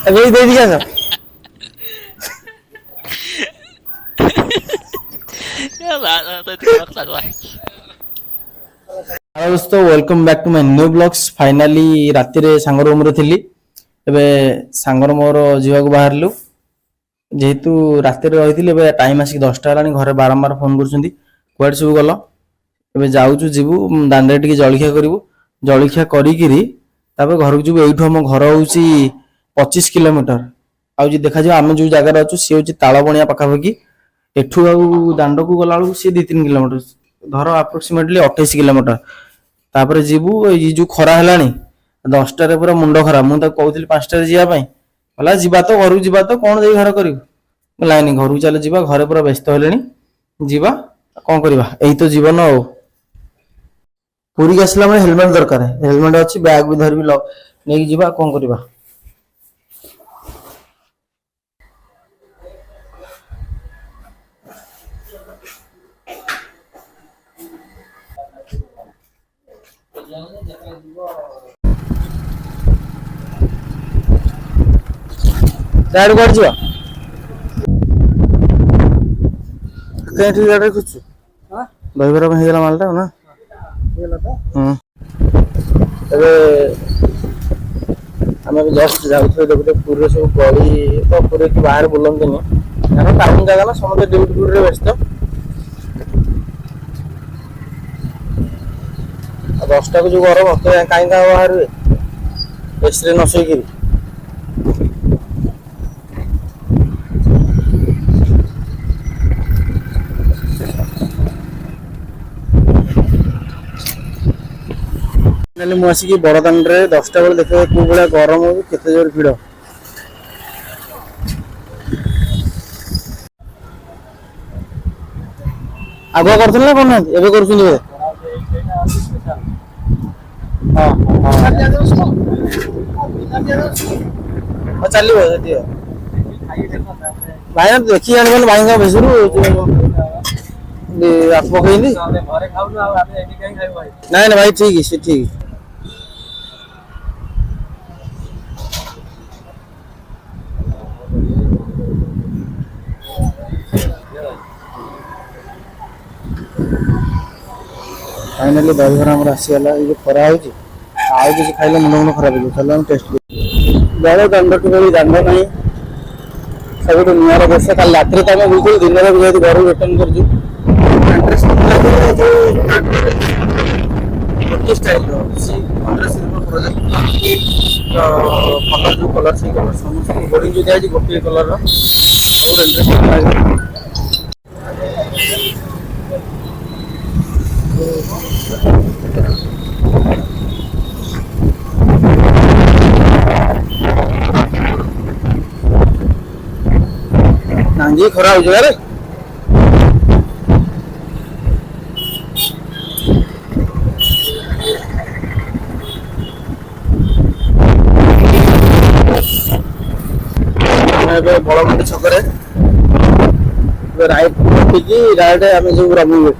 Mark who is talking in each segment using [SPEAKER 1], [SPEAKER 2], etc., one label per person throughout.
[SPEAKER 1] ଏବେ ଦେଇକି ଆସ। हेलो दोस्तों welcome back to my new blogs finally राति रे सांग रूम रे थिली एबे सांगर मोर जीवा को बाहरलु जेहेतु राति रे रहिथिले एबे टाइम आसी 10टा हलानी घरे बारंबार फोन करछुंदी कुआड सब गलो एबे जाउछु जीवु दांडे टिके जळखिया करिवु जळखिया करिकिरी तापर घर को जीवु एइठो हम घर होउची 25 किलोमीटर आउ जे देखा जे हम जो जगह रे अछु सी होउची ताळबणिया पाखा पकी एठू आउ दांडो को गला सी 2-3 किलोमीटर धर अप्रोक्सीमेटली 28 किलोमीटर तापर जीवु ये जो खरा हेलानी 10टा रे पूरा मुंडो खरा मु त कहउथिली 5टा रे जिया पई होला जीवा तो घर जीवा तो कोन देई घर करिवु लाइनी घर चल जीवा घरे पूरा व्यस्त हेलेनी जीवा कोन करबा एही तो जीवन हो पूरी गसला में हेलमेट दरकार है हेलमेट अछि बैग भी धरबी नेकी जीवा कोन करबा डाड कर जिवा केठी गाडे कुछ हां दहीबरा में हेला मालटा ना हेला तो अबे हम जस्ट जाउथे देखते पूरे सब गली तो पूरे के बाहर बुलंते नहीं यार टाउन जगह ना समझ ड्यूटी पूरे व्यस्त 10टा को जो गरम होते काई का बाहर एसरे न सोई की ମୁଁ ଆସିକି ବଡ଼ଦାଣ୍ଡରେ 10ଟା ବେଳେ ଦେଖିବା କୋଉ ଭଳିଆ ଗରମ ହଉଛି କେତେ ଜୋର ଭିଡ଼ ଆଗୁଆ କରୁଥିଲେ ନା କରୁନାହାନ୍ତି ଏବେ କରୁଛନ୍ତି ବୋଧେ ହଁ ଚାଲିବ ସେଠି ଭାଇ ଦେଖି ଜାଣିବନି ଭାଇଙ୍କ ଭେଷରୁ ଆପ ପକେଇନି ନାଇଁ ନା ଭାଇ ଠିକ ସେ ଠିକ फाइनाली दहीबरा आम आसीगला ये खरा हो आउ किसी खाइले मुंड मुंड खराब हो चलो हम टेस्ट बड़े दंड की दांड ना सब निआर बस कल रात तो आम बिल्कुल दिन में जेहतु घर रिटर्न कर कलर जो कलर से कलर समस्त बोर्डिंग जो दिखाई गोटे कलर नांगी खरा हो जाए बड़गंडी छक राइट डायरेक्ट आम जो रमू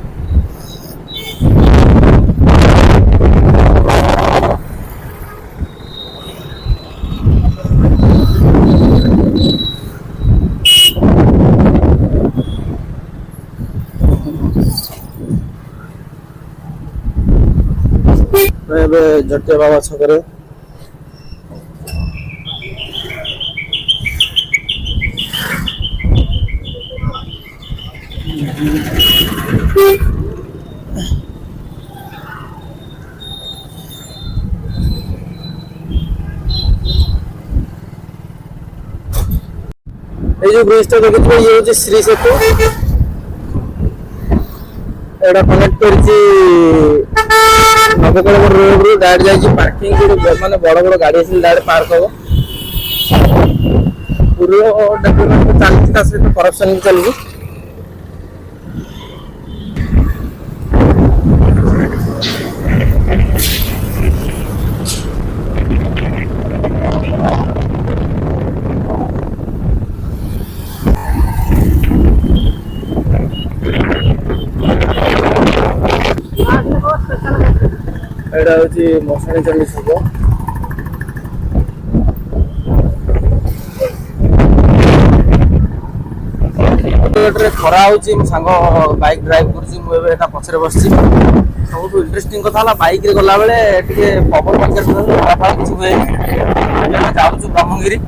[SPEAKER 1] जटिया बाबा छक जो ब्रिज तो देखिए ये हूँ श्री सेतु एटा कनेक्ट कर नवकलपुर रोड रू डायरेक्ट जाइए पार्किंग माने बड़ बड़ गाड़ी आसी डायरेक्ट पार्क हो पूरा डेवलपमेंट चलती सहित करप्शन भी चलू एटा हूँ मशाणी चंडी छक ରେଟେ ଖରା ହଉଛି ମୋ ସାଙ୍ଗ ବାଇକ୍ ଡ୍ରାଇଭ୍ କରୁଛି ମୁଁ ଏବେ ଏଟା ପଛରେ ବସିଛି। ସବୁଠୁ ଇଣ୍ଟରେଷ୍ଟିଂ କଥା ହେଲା ବାଇକ୍ରେ ଗଲାବେଳେ ଟିକେ ପବନ ଫବନ କିଛି ହୁଏନି। ଆମେ ଯାଉଛୁ ବ୍ରହ୍ମଗିରି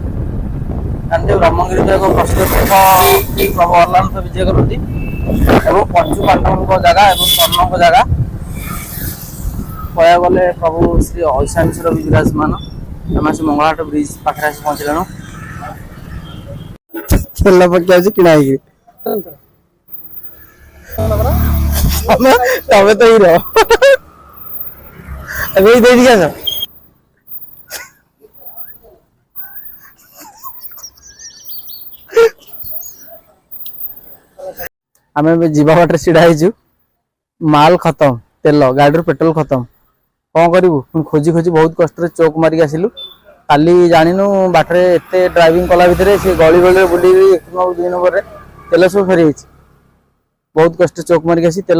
[SPEAKER 1] ଜାଣିଥିବେ ବ୍ରହ୍ମଗିରି ତ ଏକ ପ୍ରସିଦ୍ଧ ପୀଠ ପ୍ରଭୁ ଅଲାରନାଥ ବିଜେ କରନ୍ତି ଏବଂ ପଞ୍ଚୁ ପାଣ୍ଡବଙ୍କ ଜାଗା ଏବଂ ସ୍ୱର୍ଣ୍ଣଙ୍କ ଜାଗା କହିବାକୁ ଗଲେ ପ୍ରଭୁ ଶ୍ରୀ ଐଶାନେଶ୍ୱର ବି ବିରାଜମାନ। ଆମେ ଆସି ମଙ୍ଗଳାହାଟ ବ୍ରିଜ ପାଖରେ ଆସି ପହଞ୍ଚିଲାଣି। ତେଲ ପକେଇ କିଣା ହେଇକି ତମେ ତ ହିରୋ ଏବେ ଦେଇକି ଆସ। ଆମେ ଏବେ ଯିବା ବାଟରେ ଛିଡା ହେଇଛୁ। ମାଲ ଖତମ, ତେଲ ଗାଡିରୁ ପେଟ୍ରୋଲ ଖତମ, କଣ କରିବୁ? ପୁଣି ଖୋଜି ଖୋଜି ବହୁତ କଷ୍ଟରେ ଚୌକ ମାରିକି ଆସିଲୁ। କାଲି ଜାଣିନୁ ବାଟରେ ଏତେ ଡ୍ରାଇଭିଂ କଲା ଭିତରେ ସେ ଗଳି ଗଳିରେ ବୁଲିକି 1 ନମ୍ବରରେ ତେଲ ସବୁ ଫେରିଯାଇଛି। ବହୁତ କଷ୍ଟ ଚୌକ ମାରିକି ଆସି ତେଲ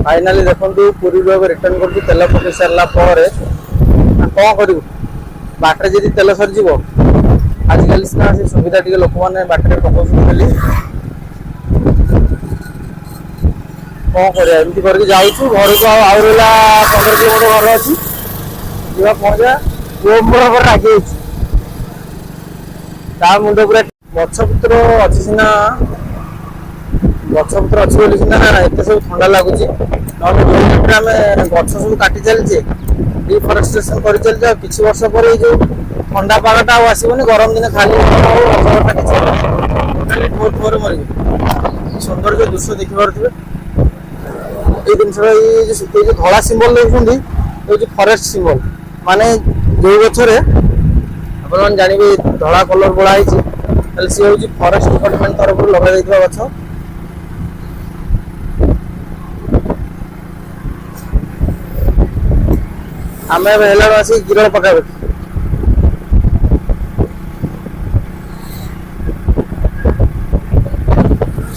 [SPEAKER 1] ଫାଇନାଲି ଦେଖନ୍ତୁ ପୁରୀରୁ ଏବେ ରିଟର୍ନ କରୁଛୁ। ତେଲ ପକେଇ ସାରିଲା ପରେ କଣ କରିବୁ? ବାଟରେ ଯଦି ତେଲ ସରିଯିବ, ଆଜିକାଲି ସିନା ସେ ସୁବିଧା ଟିକେ ଲୋକମାନେ ବାଟରେ ପକାଉଛନ୍ତି ବୋଲି କଣ କରିବା ଏମିତି କରିକି ଯାଉଛୁ। ଘରକୁ ଆଉ ରହିଲା 15 କିଲୋମିଟର ଘର ଅଛି, ଯିବା ପହଞ୍ଚିବା। ପୁଅ ମୋର ରାଗି ହେଇଛି, ତା ମୁଣ୍ଡ ପୁରା ଗଛପତ୍ର ଅଛି ସିନା, ଗଛପତ୍ର ଅଛି ବୋଲି ସିନା ଏତେ ସବୁ ଥଣ୍ଡା ଲାଗୁଛି। ନହେଲେ ଆମେ ଗଛ ସବୁ କାଟି ଚାଲିଛେ, ଡିଫରେଷ୍ଟେସନ କରିଚାଲିଛେ। ଆଉ କିଛି ବର୍ଷ ପରେ ଏଇ ଯୋଉ ଥଣ୍ଡା ପାଗଟା ଆଉ ଆସିବନି। ଗରମ ଦିନେ ଖାଲି ଭୋର ମରିବେ। ସୌନ୍ଦର୍ଯ୍ୟ ଦୃଶ୍ୟ ଦେଖିପାରୁଥିବେ। ଏଇ ଜିନିଷଟା ଏଇ ଯୋଉ ଧଳା ସିମ୍ବଲ ଦେଖୁଛନ୍ତି ହଉଛି ଫରେଷ୍ଟ ସିମ୍ବଲ। ମାନେ ଯୋଉ ଗଛରେ ଆପଣମାନେ ଜାଣିବେ ଧଳା କଲର ବୋଳା ହେଇଛି, ତାହେଲେ ସିଏ ହଉଛି ଫରେଷ୍ଟ ଡିପାର୍ଟମେଣ୍ଟ ତରଫରୁ ଲଗାଯାଇଥିବା ଗଛ। ଆମେ ଏବେ ହେଲାଣି ଆସିକି ଗିରଳ ପାଖାପାଖି।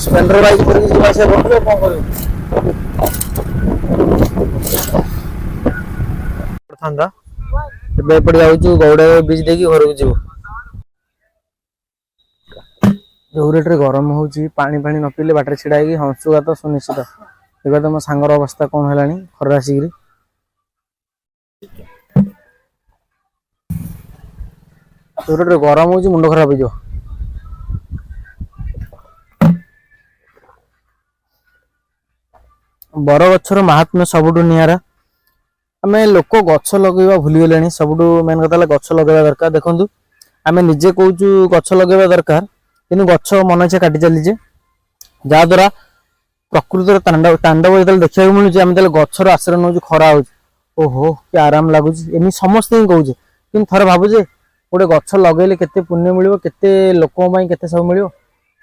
[SPEAKER 1] ସ୍ପେଣ୍ଡର ବାଇକ୍ ଧରିକି ଯିବା ଆସିବା କରୁଛୁ, କଣ କରିବୁ? ଏବେ ଏପଟେ ଯାଉଛୁ ଗୌଡ଼ ବ୍ରିଜ ଦେଇକି ଘରକୁ ଯିବୁ। ଯୋଉ ରେଟରେ ଗରମ ହଉଛି, ପାଣି ଫାଣି ନ ପିଇଲେ ବାଟରେ ଛିଡା ହେଇକି ଅଂଶୁଘାତ ସୁନିଶ୍ଚିତ। ଏବେ ତ ମୋ ସାଙ୍ଗର ଅବସ୍ଥା କଣ ହେଲାଣି ଖରାରେ ଆସିକିରି। ଯୋଉ ରେଟରେ ଗରମ ହଉଛି ମୁଣ୍ଡ ଖରାପ ହେଇଯିବ। ବରଗଛର ମାହାତ୍ମ୍ୟ ସବୁଠୁ ନିଆରା। ଆମେ ଲୋକ ଗଛ ଲଗେଇବା ଭୁଲିଗଲେଣି। ସବୁଠୁ ମେନ୍ କଥା ହେଲା ଗଛ ଲଗେଇବା ଦରକାର। ଦେଖନ୍ତୁ ଆମେ ନିଜେ କହୁଛୁ ଗଛ ଲଗେଇବା ଦରକାର, କିନ୍ତୁ ଗଛ ମନ ଇଚ୍ଛା କାଟି ଚାଲିଛେ, ଯାହା ଦ୍ୱାରା ପ୍ରକୃତିର ତାଣ୍ଡବ ଯେତେବେଳେ ଦେଖିବାକୁ ମିଳୁଛି, ଆମେ ଯେତେବେଳେ ଗଛର ଆଶ୍ରୟ ନେଉଛୁ, ଖରା ହଉଛି, ଓହୋ କି ଆରାମ ଲାଗୁଛି, ଏମିତି ସମସ୍ତେ ହିଁ କହୁଛେ। କିନ୍ତୁ ଥରେ ଭାବୁଛେ ଗୋଟେ ଗଛ ଲଗେଇଲେ କେତେ ପୁଣ୍ୟ ମିଳିବ, କେତେ ଲୋକଙ୍କ ପାଇଁ କେତେ ସବୁ ମିଳିବ।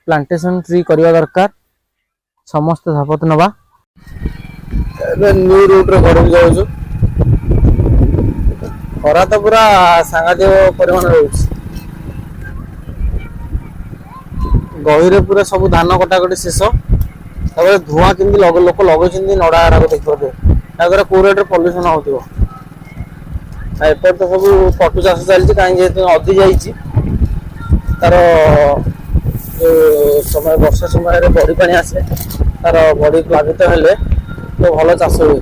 [SPEAKER 1] ପ୍ଲାଣ୍ଟେସନ ଟ୍ରି କରିବା ଦରକାର। ସମସ୍ତେ ଶପଥ ନେବା। ଏବେ ନ୍ୟୁ ରୁଟରେ ଘରକୁ ଯାଉଛୁ। ଖରା ତ ପୁରା ସାଂଘାତିକ ପରିମାଣ ରହୁଛି। ଗହିରେ ପୁରା ସବୁ ଧାନ କଟାକଟି ଶେଷ। ତାପରେ ଧୂଆଁ କେମିତି ଲୋକ ଲଗେଇଛନ୍ତି ନଡା ଦେଖିପାରୁଥିବେ। ତାଦ୍ୱାରା କୋଉ ରେଟରେ ପଲ୍ୟୁସନ ହଉଥିବ। ଏପଟେ ତ ସବୁ ପଟୁ ଚାଷ ଚାଲିଛି, କାହିଁକି ଯେହେତୁ ନଦୀ ଯାଇଛି, ତାର ଯୋଉ ସମୟ ବର୍ଷା ସମୟରେ ବଢି ପାଣି ଆସେ, ତାର ବଢି ପ୍ଲାବିତ ହେଲେ ତ ଭଲ ଚାଷ ହୁଏ।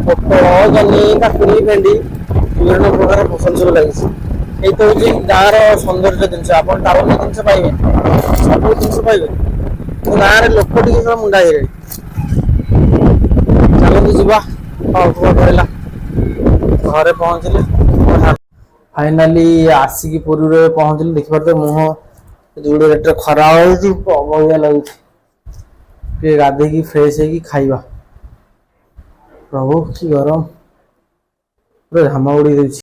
[SPEAKER 1] ପୋଟଳ, ଜହ୍ନି, କାକୁଡି, ଭେଣ୍ଡି ବିଭିନ୍ନ ପ୍ରକାର ଫସଲ ସବୁ ଲାଗିଛି। ଏଇତ ହଉଛି ଗାଁର ସୌନ୍ଦର୍ଯ୍ୟ ଜିନିଷ। ଆପଣ ଟାଉନରେ ଜିନିଷ ପାଇବେନି, ସବୁ ଜିନିଷ ପାଇବେନି। ଗାଁରେ ଲୋକ ଟିକେ ସବୁ ମୁଣ୍ଡା ହେଇଗଲେଣି। ଚାଲନ୍ତୁ ଯିବା। ରହିଲା ଘରେ ପହଞ୍ଚିଲେ ଫାଇନାଲି ଆସିକି ପୁରୀରେ ପହଞ୍ଚିଲି। ଦେଖିପାରୁଥିବେ ମୁହଁ ଯୋଉ ରେଟରେ ଖରା ହଉଛି, ଅବଳିଆ ଲାଗୁଛି। ଟିକେ ଗାଧେଇକି ଫ୍ରେଶ ହେଇକି ଖାଇବା। ପ୍ରଭୁ କି ଗରମ, ପୁରା ଘାମ ଉଡେଇ ଦଉଛି।